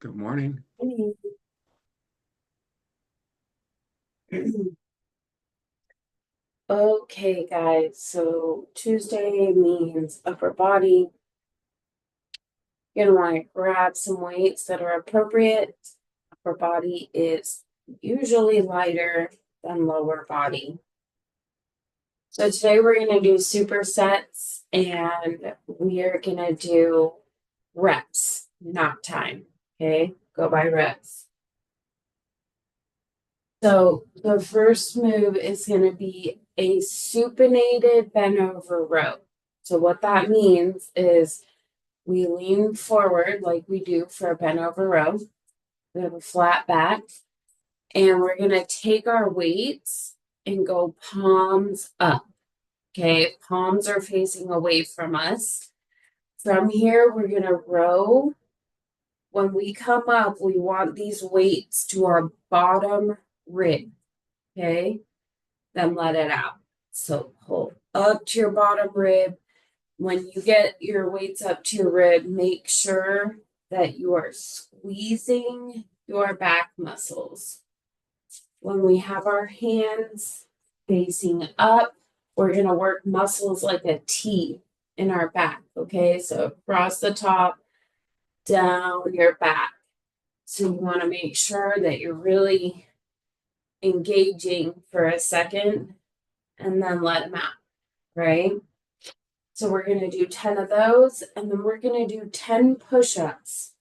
Good morning. Okay, guys, so Tuesday means upper body. You're gonna want to grab some weights that are appropriate. Upper body is usually lighter than lower body. So today we're gonna do supersets and we are gonna do reps, not time. Okay, go by reps. So the first move is going to be a supinated bent over row. So what that means is we lean forward like we do for a bent over row. We have a flat back and we're going to take our weights and go palms up. Okay, palms are facing away from us. From here, we're going to row. When we come up, we want these weights to our bottom rib. Okay, then let it out. So pull up to your bottom rib. When you get your weights up to your rib, make sure that you are squeezing your back muscles. When we have our hands facing up, we're going to work muscles like a T in our back. Okay, so across the top, down your back. So you want to make sure that you're really engaging for a second and then let them out, right? So we're going to do 10 of those, and then we're going to do 10 push-ups.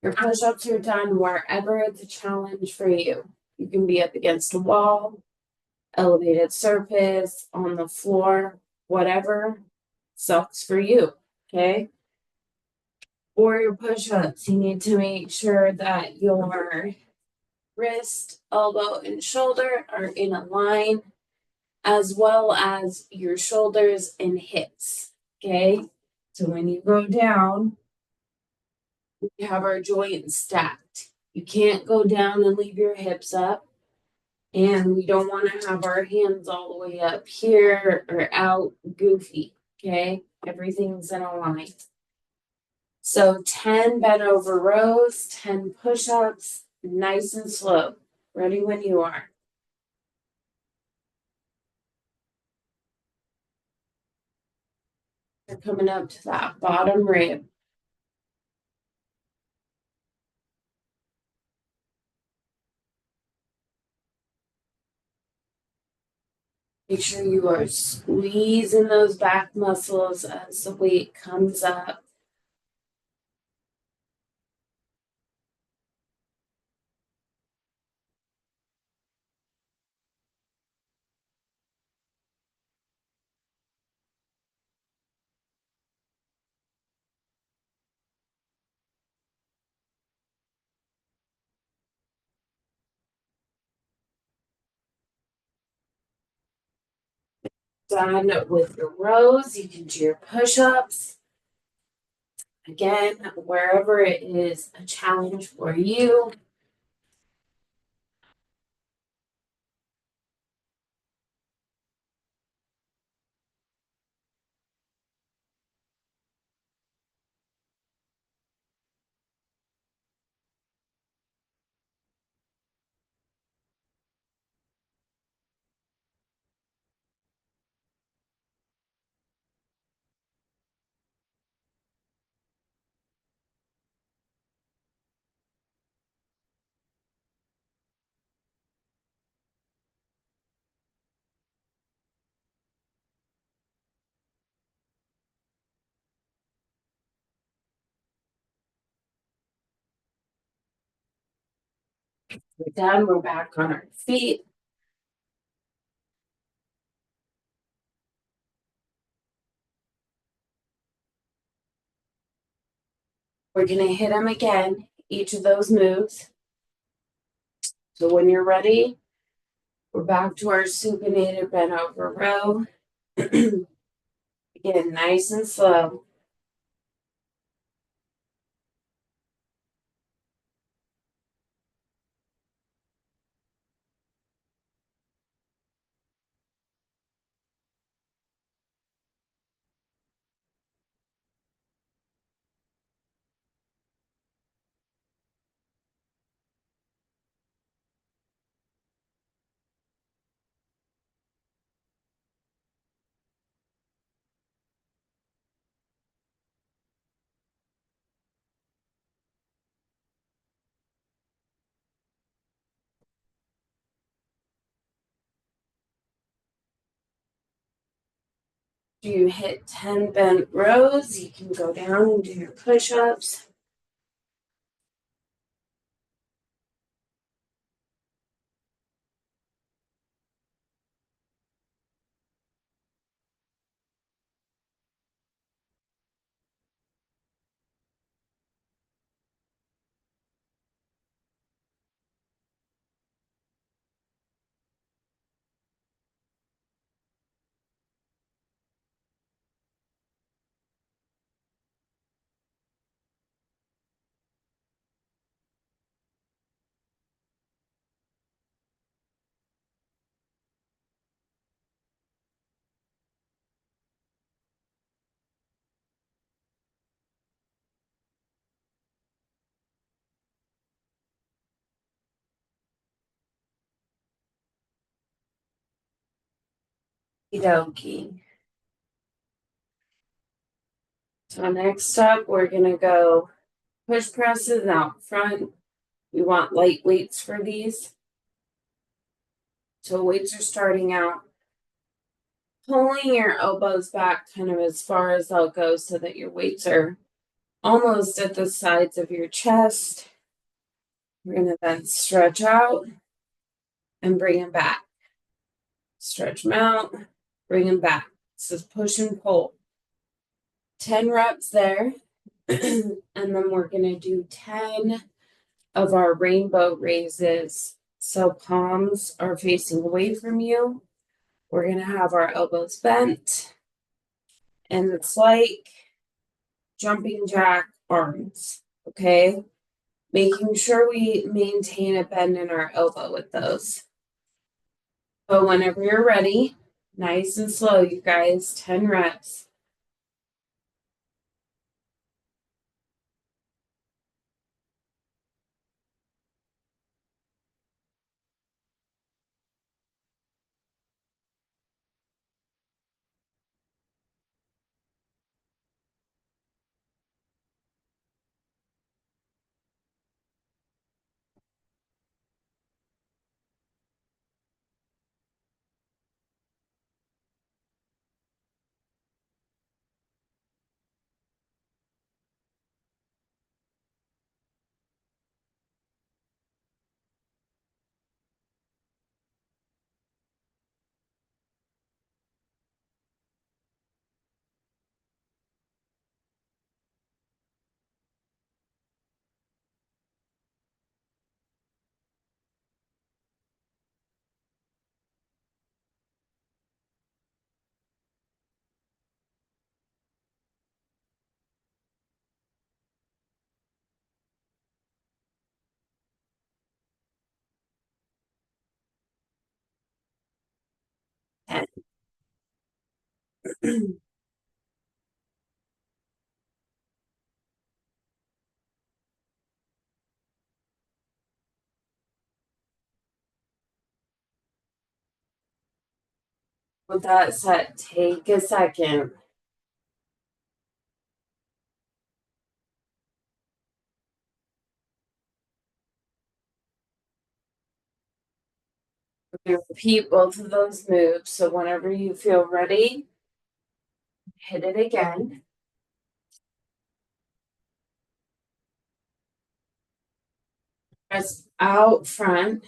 Your push-ups are done wherever it's a challenge for you. You can be up against a wall, elevated surface, on the floor, whatever sucks for you, okay? For your push-ups, you need to make sure that your wrist, elbow, and shoulder are in a line, as well as your shoulders and hips. Okay. So when you go down, we have our joints stacked. You can't go down and leave your hips up. And we don't want to have our hands all the way up here or out goofy. Okay. Everything's in a line. So 10 bent over rows, 10 push ups, nice and slow. Ready when you are. You're coming up to that bottom rib. Make sure you are squeezing those back muscles as the weight comes up. Done with your rows, you can do your push-ups. Again, wherever it is a challenge for you. We're done, we're back on our feet. We're going to hit them again, each of those moves. So when you're ready, we're back to our supinated bent over row. Again, nice and slow. You hit 10 bent rows, you can go down and do your push-ups. Okie. So next up, we're gonna go push presses out front. We want light weights for these. So weights are starting out, pulling your elbows back kind of as far as they'll go so that your weights are almost at the sides of your chest. We're gonna then stretch out and bring them back. Stretch them out, bring them back. This is push and pull. 10 reps there. And then we're going to do 10 of our rainbow raises. So palms are facing away from you. We're going to have our elbows bent. And it's like jumping jack arms. Okay. Making sure we maintain a bend in our elbow with those. So whenever you're ready, nice and slow, you guys, 10 reps. With that said, take a second. Repeat both of those moves. So whenever you feel ready, hit it again. Press out front.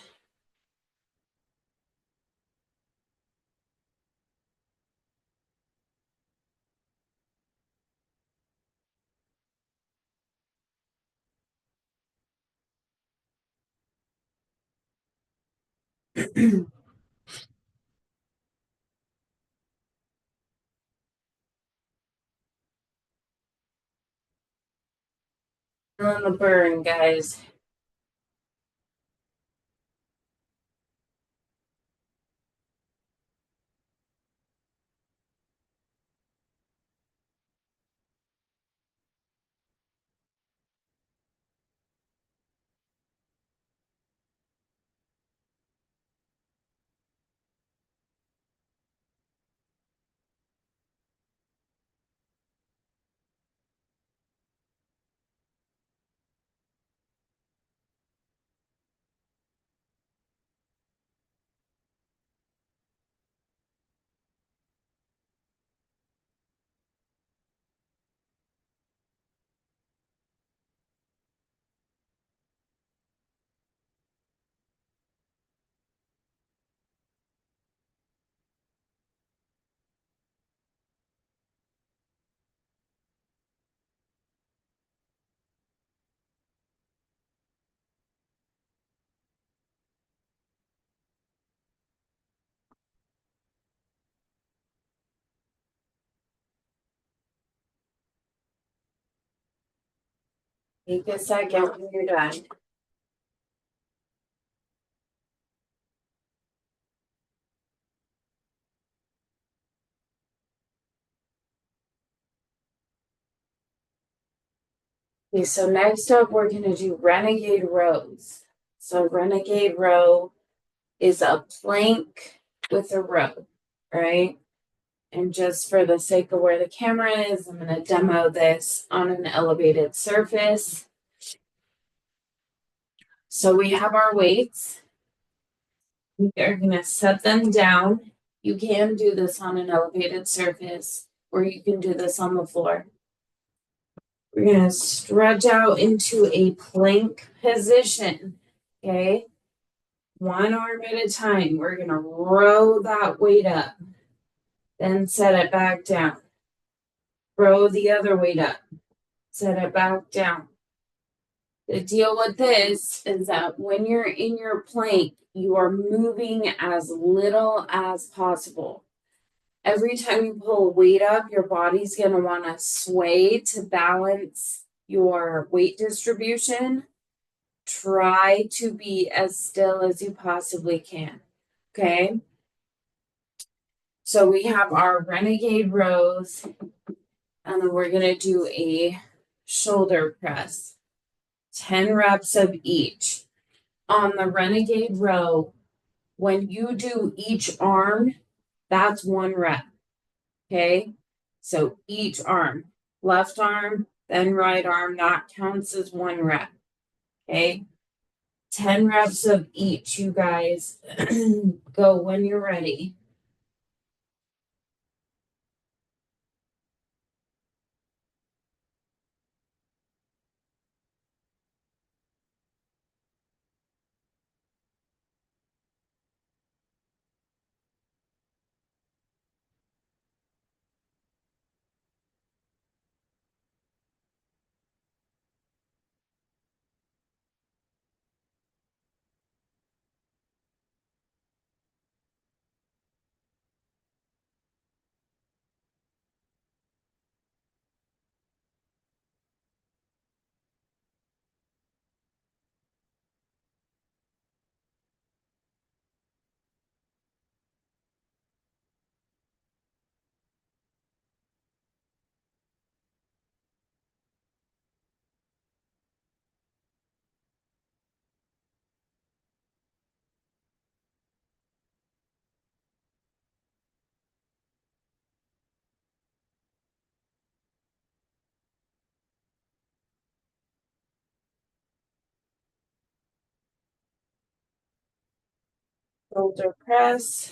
On the burn, guys. Take a second when you're done. Okay, so next up, we're going to do renegade rows. So, renegade row is a plank with a row, right? And just for the sake of where the camera is, I'm going to demo this on an elevated surface. So, we have our weights. We are going to set them down. You can do this on an elevated surface, or you can do this on the floor. We're going to stretch out into a plank position. Okay. One arm at a time. We're going to row that weight up, then set it back down. Row the other weight up, set it back down. The deal with this is that when you're in your plank, you are moving as little as possible. Every time you pull a weight up, your body's going to want to sway to balance your weight distribution. Try to be as still as you possibly can. Okay. So we have our renegade rows, and then we're going to do a shoulder press. 10 reps of each. On the renegade row, when you do each arm, that's 1 rep. Okay. So each arm, left arm, then right arm, that counts as 1 rep. Okay. 10 reps of each, you guys. Go when you're ready. Shoulder press.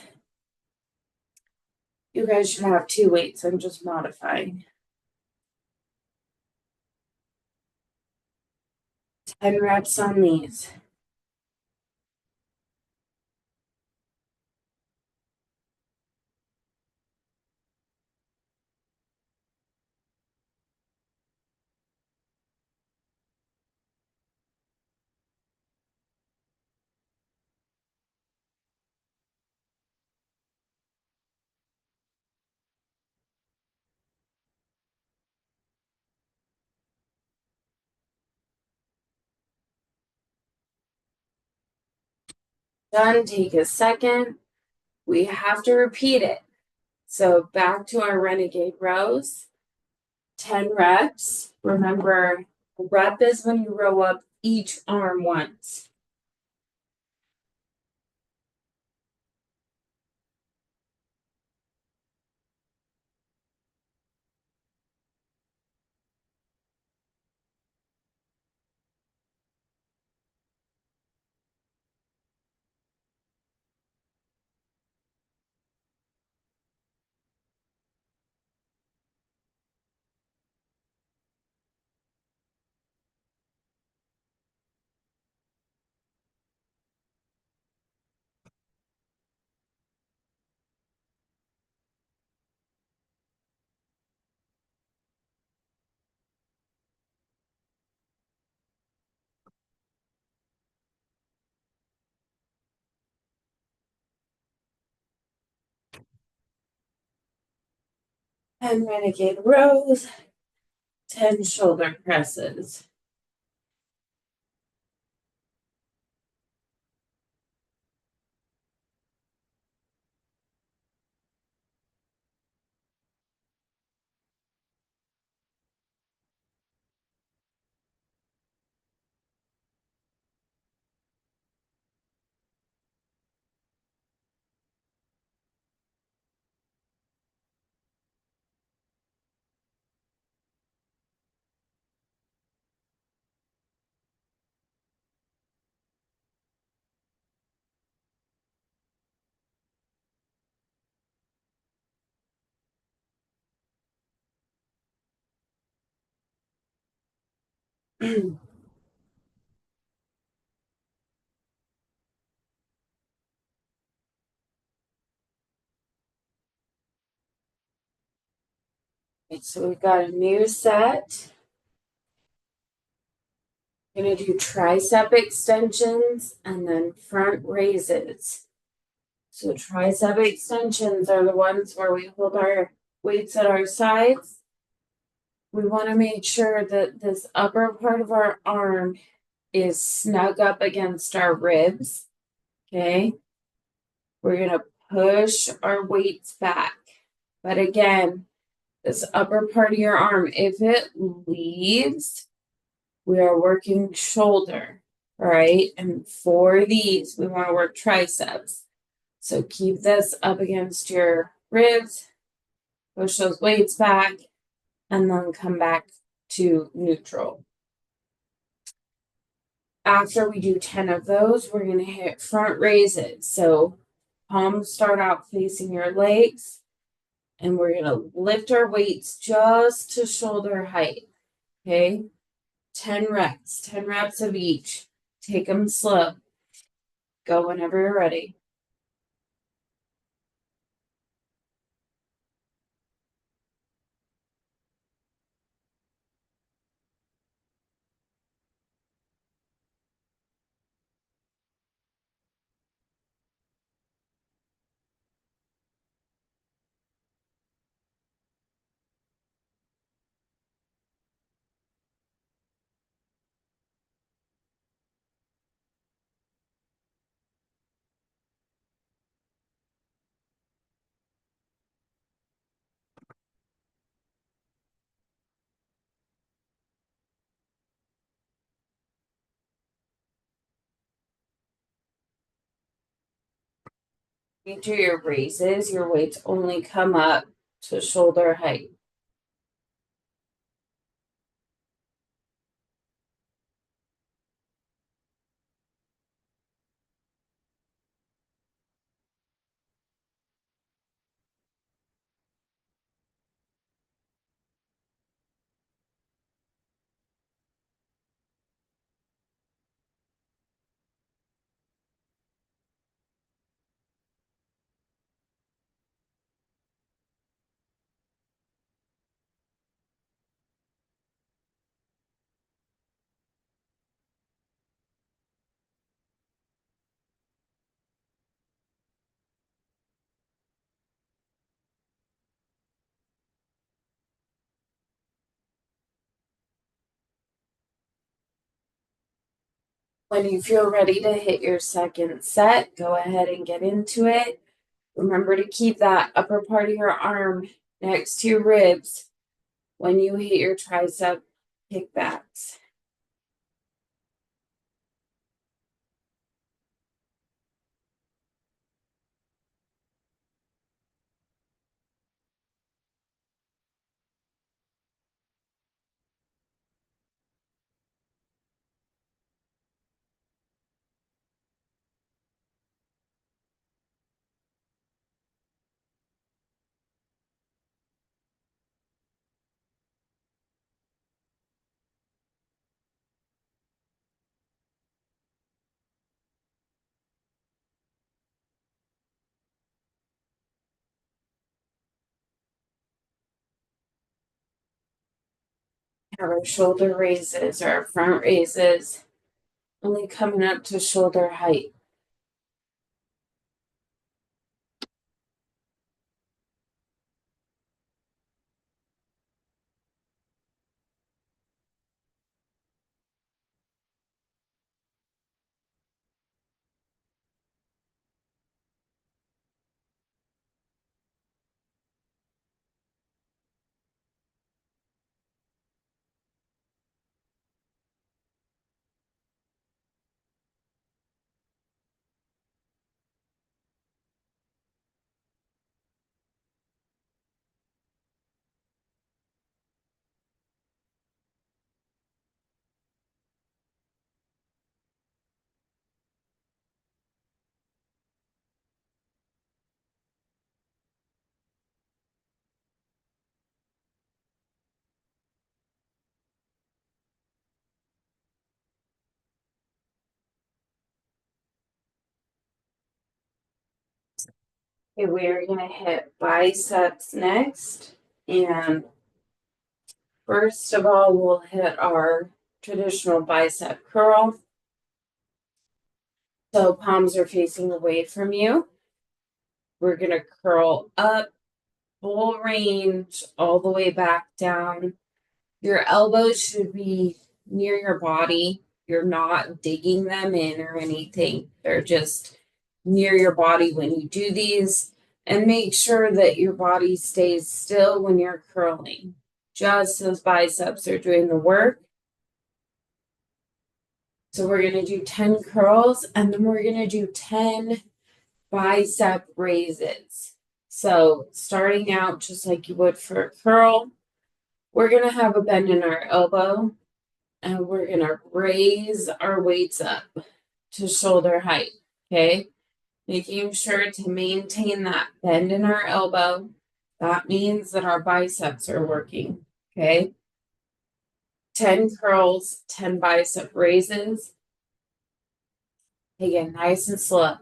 You guys should have 2 weights. I'm just modifying. 10 reps on these. Done. Take a second. We have to repeat it. So back to our renegade rows. 10 reps. Remember, a rep is when you row up each arm once. And renegade rows. 10 shoulder presses. So we've got a new set. Gonna do tricep extensions and then front raises. So tricep extensions are the ones where we hold our weights at our sides. We want to make sure that this upper part of our arm is snug up against our ribs. Okay. We're gonna push our weights back. But again, this upper part of your arm, if it leaves, we are working shoulder. All right. And for these, we want to work triceps. So keep this up against your ribs, push those weights back, and then come back to neutral. After we do 10 of those, we're going to hit front raises. So palms start out facing your legs, and we're going to lift our weights just to shoulder height. Okay. 10 reps, 10 reps of each. Take them slow. Go whenever you're ready. You do your raises, your weights only come up to shoulder height. When you feel ready to hit your second set, go ahead and get into it. Remember to keep that upper part of your arm next to your ribs when you hit your tricep kickbacks. Our shoulder raises or our front raises only coming up to shoulder height. Okay, we are gonna hit biceps next. And first of all, we'll hit our traditional bicep curl. So palms are facing away from you. We're gonna curl up, full range, all the way back down. Your elbows should be near your body. You're not digging them in or anything. They're just near your body when you do these. And make sure that your body stays still when you're curling. Just those biceps are doing the work. So we're going to do 10 curls and then we're going to do 10 bicep raises. So starting out just like you would for a curl, we're going to have a bend in our elbow and we're going to raise our weights up to shoulder height. Okay. Making sure to maintain that bend in our elbow. That means that our biceps are working. Okay. 10 curls, 10 bicep raises. Again, nice and slow.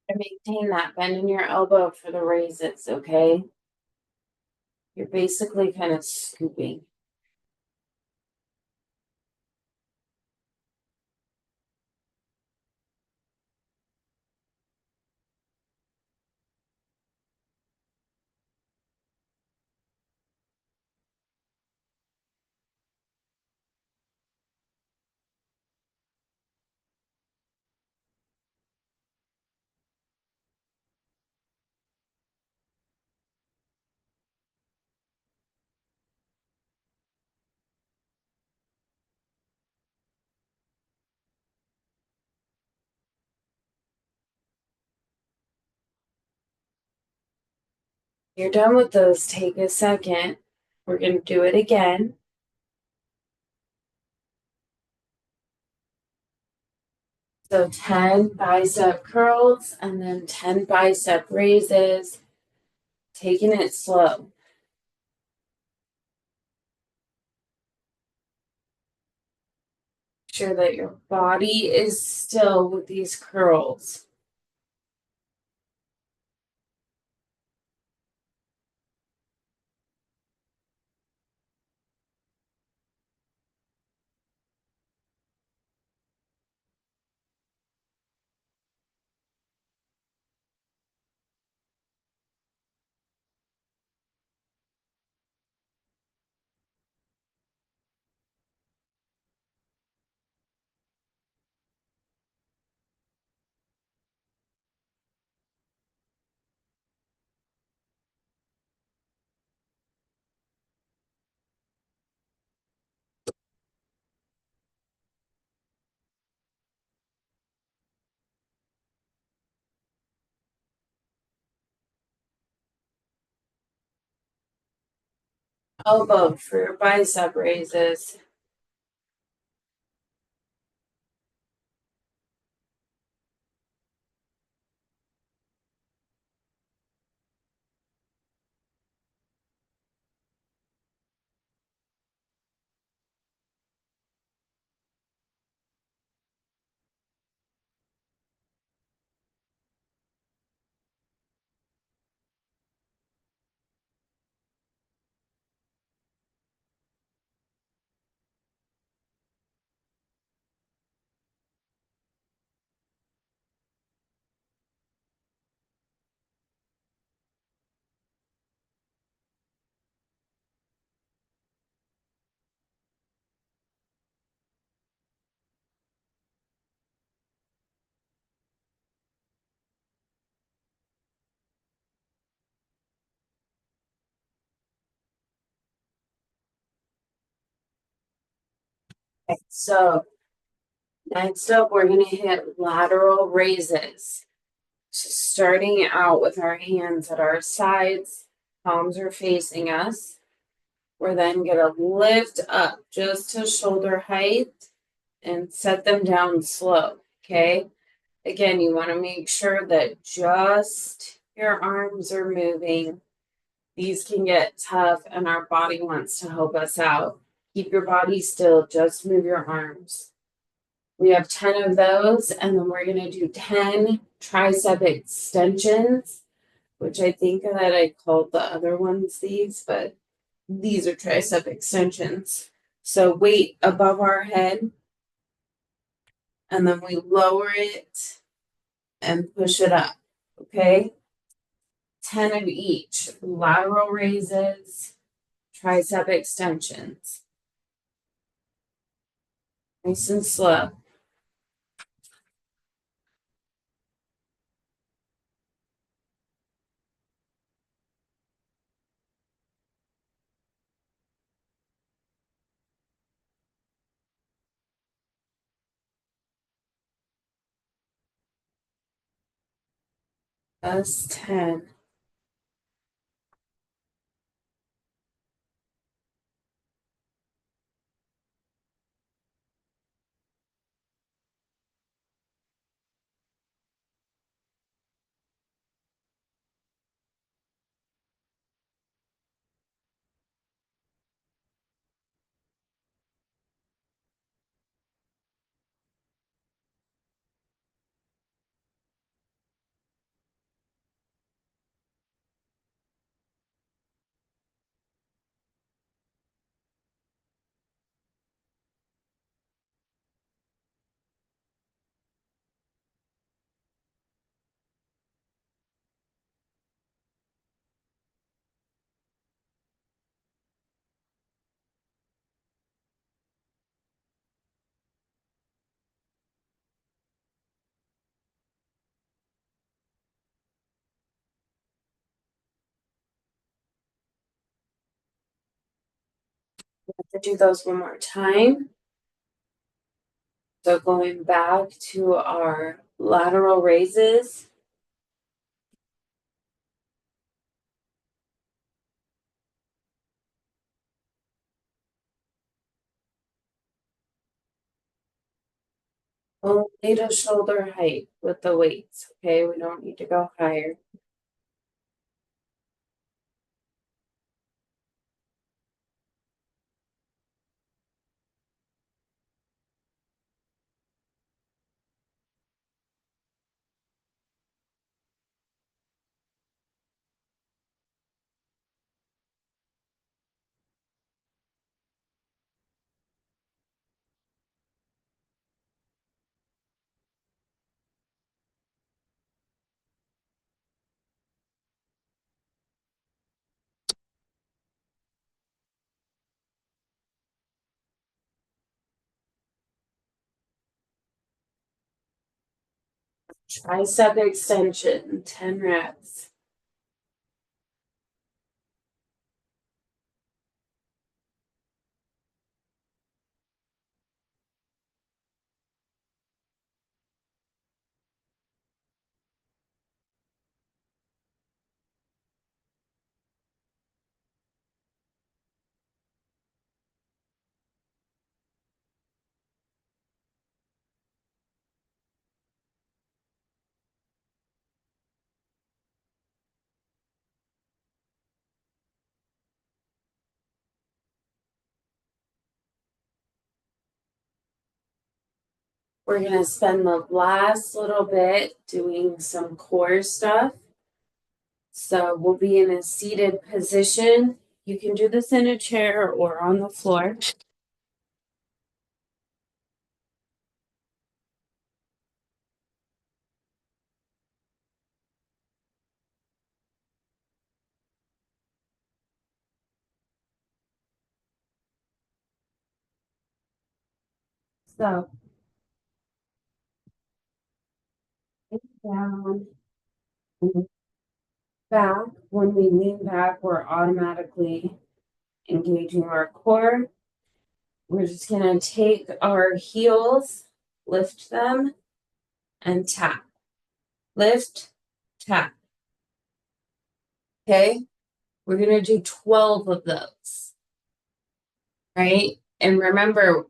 And maintain that bend in your elbow for the raises, okay? You're basically kind of scooping. You're done with those. Take a second. We're going to do it again. So 10 bicep curls and then 10 bicep raises, taking it slow. Make sure that your body is still with these curls. Elbow for your bicep raises. So next up, we're going to hit lateral raises. So starting out with our hands at our sides, palms are facing us. We're then going to lift up just to shoulder height and set them down slow. Okay. Again, you want to make sure that just your arms are moving. These can get tough, and our body wants to help us out. Keep your body still, just move your arms. We have 10 of those, and then we're going to do 10 tricep extensions, which I think that I called the other ones these, but these are tricep extensions. So weight above our head, and then we lower it and push it up. Okay. 10 of each lateral raises, tricep extensions. Nice and slow. That's 10. To do those one more time. So going back to our lateral raises. Only to shoulder height with the weights. Okay, we don't need to go higher. Tricep extension, 10 reps. We're going to spend the last little bit doing some core stuff. So we'll be in a seated position. You can do this in a chair or on the floor. So down and back. When we lean back, we're automatically engaging our core. we're just gonna take our heels, lift them, and tap. Lift, tap. Okay, we're gonna do 12 of those, right? And remember,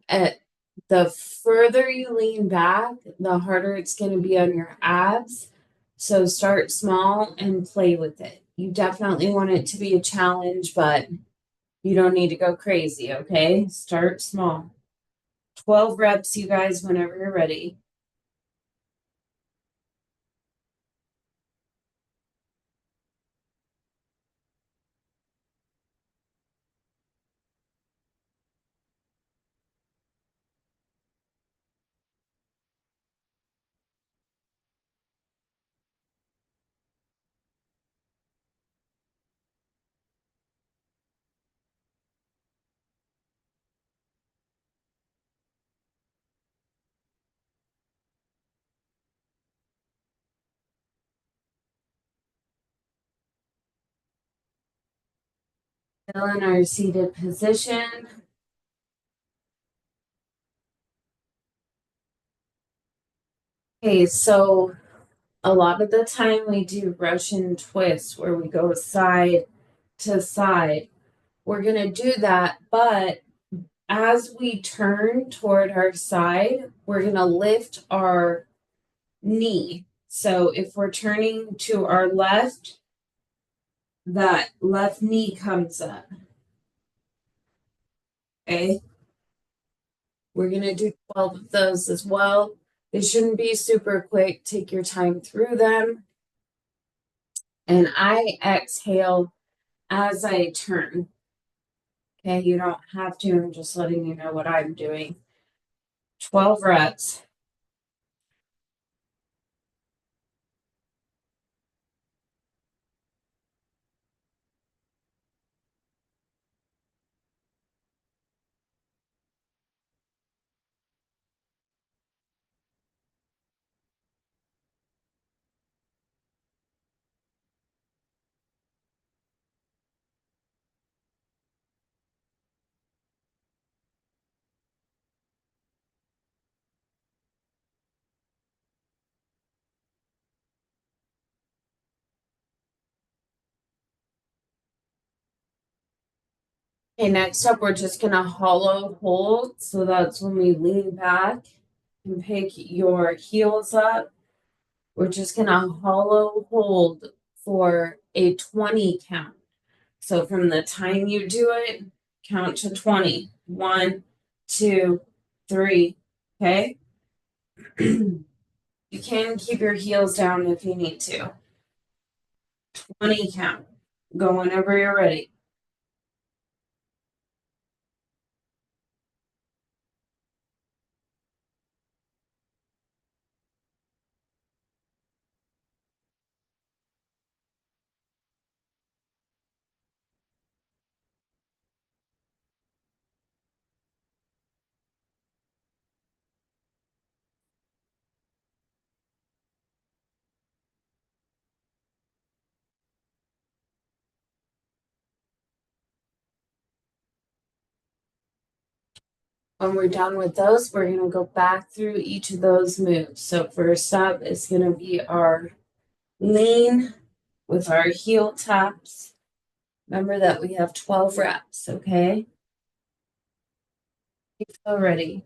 the further you lean back, the harder it's gonna be on your abs. So start small and play with it. You definitely want it to be a challenge, but you don't need to go crazy, okay? Start small. 12 reps, you guys, whenever you're ready. Still in our seated position. Okay, so a lot of the time we do Russian twists where we go side to side. We're going to do that, but as we turn toward our side, we're going to lift our knee. So if we're turning to our left, that left knee comes up. Okay. We're going to do 12 of those as well. They shouldn't be super quick. Take your time through them. And I exhale as I turn. Okay, you don't have to. I'm just letting you know what I'm doing. 12 reps. Okay, next up, we're just going to hollow hold. So that's when we lean back and pick your heels up. We're just going to hollow hold for a 20 count. So from the time you do it, count to 20. 1, 2, 3. Okay. You can keep your heels down if you need to. 20 count. Go whenever you're ready. When we're done with those, we're going to go back through each of those moves. So first up is going to be our lean with our heel taps. Remember that we have 12 reps, okay? You feel ready.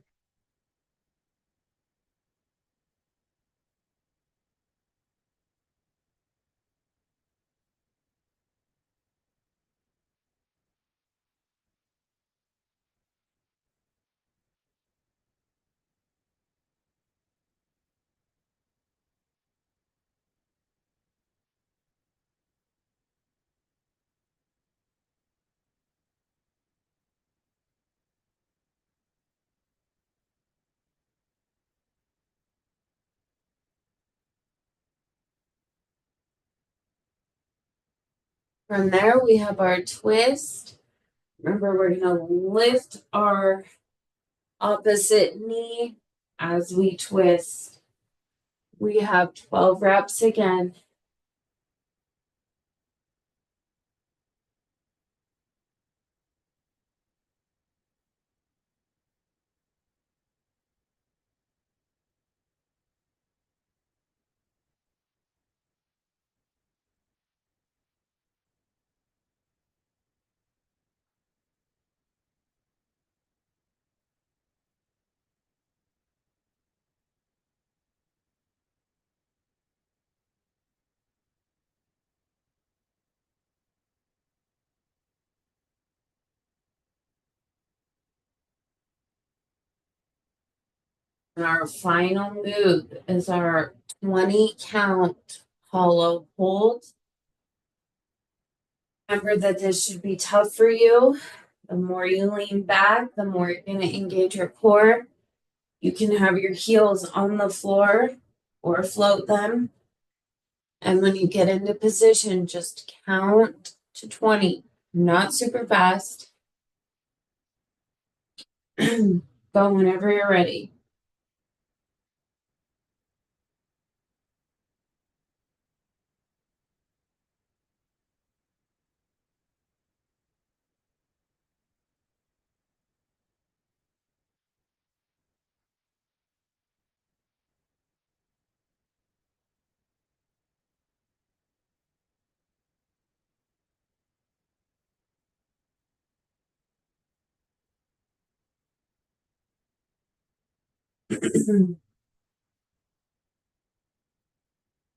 From there, we have our twist. Remember, we're going to lift our opposite knee as we twist. We have 12 reps again. And our final move is our 20 count hollow hold. Remember that this should be tough for you. The more you lean back, the more you're going to engage your core. You can have your heels on the floor or float them. And when you get into position, just count to 20, not super fast. Go whenever you're ready.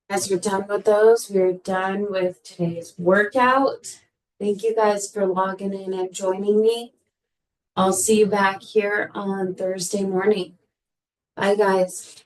As you're done with those, we're done with today's workout. Thank you guys for logging in and joining me. I'll see you back here on Thursday morning. Bye, guys.